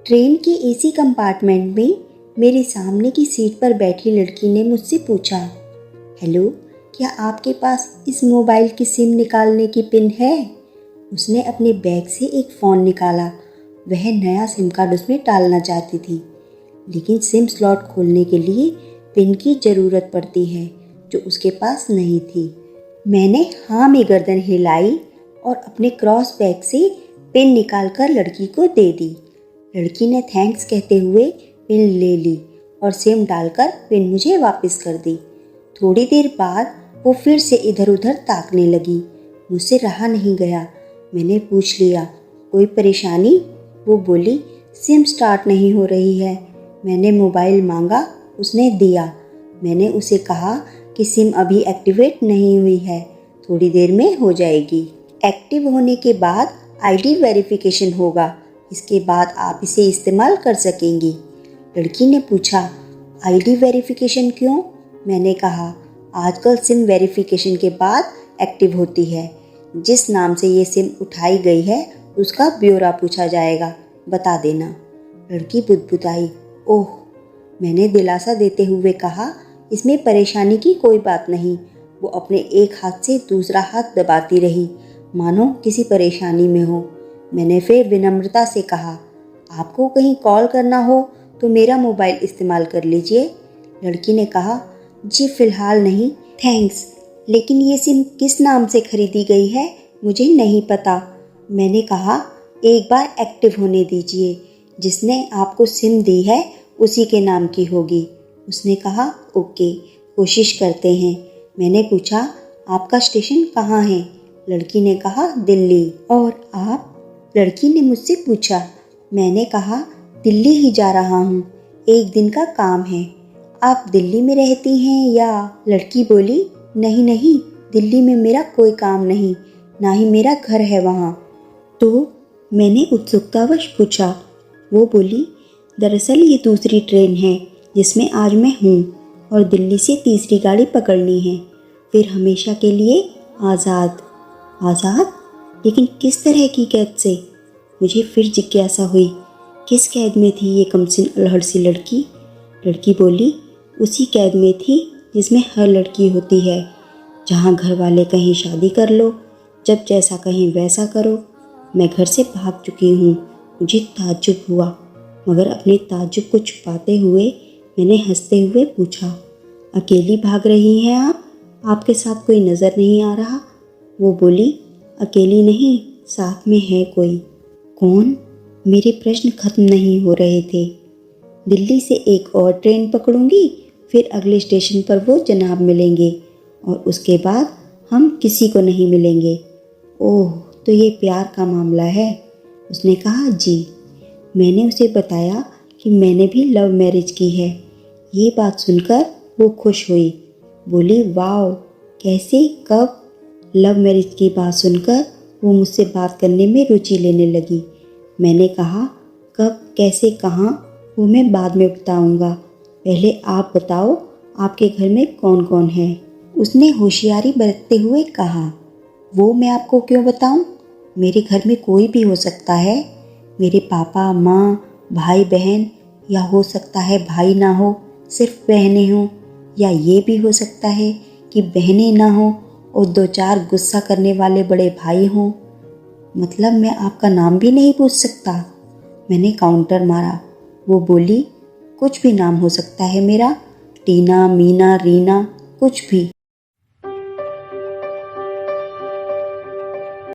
Train के AC compartment में मेरे सामने की सीट पर बैठी लड़की ने मुझसे पूछा, हेलो, क्या आपके पास इस मोबाइल की सिम निकालने की पिन है? उसने अपने बैग से एक फ़ोन निकाला। वह नया सिम कार्ड उसमें डालना चाहती थी, लेकिन सिम स्लॉट खोलने के लिए पिन की ज़रूरत पड़ती है जो उसके पास नहीं थी। मैंने हाँ में गर्दन हिलाई और अपने क्रॉस बैग से पिन निकालकर लड़की को दे दी। लड़की ने थैंक्स कहते हुए पिन ले ली और सिम डालकर पिन मुझे वापस कर दी। थोड़ी देर बाद वो फिर से इधर उधर ताकने लगी। मुझसे रहा नहीं गया। मैंने पूछ लिया, कोई परेशानी? वो बोली, सिम स्टार्ट नहीं हो रही है। मैंने मोबाइल मांगा, उसने दिया। मैंने उसे कहा कि सिम अभी एक्टिवेट नहीं हुई है, थोड़ी देर में हो जाएगी। एक्टिव होने के बाद आईडी वेरिफिकेशन होगा, इसके बाद आप इसे इस्तेमाल कर सकेंगी। लड़की ने पूछा, आईडी वेरिफिकेशन क्यों? मैंने कहा, आजकल सिम वेरिफिकेशन के बाद एक्टिव होती है। जिस नाम से ये सिम उठाई गई है उसका ब्यौरा पूछा जाएगा, बता देना। लड़की बुदबुदाई, ओह। मैंने दिलासा देते हुए कहा, इसमें परेशानी की कोई बात नहीं। वो अपने एक हाथ से दूसरा हाथ दबाती रही, मानो किसी परेशानी में हो। मैंने फिर विनम्रता से कहा, आपको कहीं कॉल करना हो तो मेरा मोबाइल इस्तेमाल कर लीजिए। लड़की ने कहा, जी फ़िलहाल नहीं, थैंक्स, लेकिन ये सिम किस नाम से खरीदी गई है मुझे नहीं पता। मैंने कहा, एक बार एक्टिव होने दीजिए, जिसने आपको सिम दी है उसी के नाम की होगी। उसने कहा, ओके, कोशिश करते हैं। मैंने पूछा, आपका स्टेशन कहाँ है? लड़की ने कहा, दिल्ली। और आप? लड़की ने मुझसे पूछा। मैंने कहा, दिल्ली ही जा रहा हूँ, एक दिन का काम है। आप दिल्ली में रहती हैं या? लड़की बोली, नहीं नहीं, दिल्ली में मेरा कोई काम नहीं, ना ही मेरा घर है वहाँ। तो मैंने उत्सुकतावश पूछा। वो बोली, दरअसल ये दूसरी ट्रेन है जिसमें आज मैं हूँ और दिल्ली से तीसरी गाड़ी पकड़नी है, फिर हमेशा के लिए आज़ाद। आज़ाद? लेकिन किस तरह की कैद से? मुझे फिर जिज्ञासा हुई, किस कैद में थी ये कमसिन अल्हड़ सी लड़की? लड़की बोली, उसी कैद में थी जिसमें हर लड़की होती है, जहाँ घर वाले कहीं शादी कर लो, जब जैसा कहीं वैसा करो। मैं घर से भाग चुकी हूँ। मुझे ताज्जुब हुआ, मगर अपने ताज्जुब को छुपाते हुए मैंने हंसते हुए पूछा, अकेली भाग रही हैं आप? आपके साथ कोई नज़र नहीं आ रहा? वो बोली, अकेली नहीं, साथ में है कोई। कौन? मेरे प्रश्न खत्म नहीं हो रहे थे। दिल्ली से एक और ट्रेन पकड़ूंगी, फिर अगले स्टेशन पर वो जनाब मिलेंगे और उसके बाद हम किसी को नहीं मिलेंगे। ओह, तो ये प्यार का मामला है? उसने कहा, जी। मैंने उसे बताया कि मैंने भी लव मैरिज की है। ये बात सुनकर वो खुश हुई, बोली, वाओ, कैसे, कब? लव मैरिज की बात सुनकर वो मुझसे बात करने में रुचि लेने लगी। मैंने कहा, कब, कैसे, कहाँ, वो मैं बाद में बताऊँगा, पहले आप बताओ, आपके घर में कौन कौन है? उसने होशियारी बरतते हुए कहा, वो मैं आपको क्यों बताऊं? मेरे घर में कोई भी हो सकता है। मेरे पापा, माँ, भाई बहन, या हो सकता है भाई ना हो, सिर्फ बहनें हों, या ये भी हो सकता है कि बहनें ना हो और दो चार गुस्सा करने वाले बड़े भाई हों। मतलब मैं आपका नाम भी नहीं पूछ सकता? मैंने काउंटर मारा। वो बोली, कुछ भी नाम हो सकता है मेरा, टीना, मीना, रीना, कुछ भी।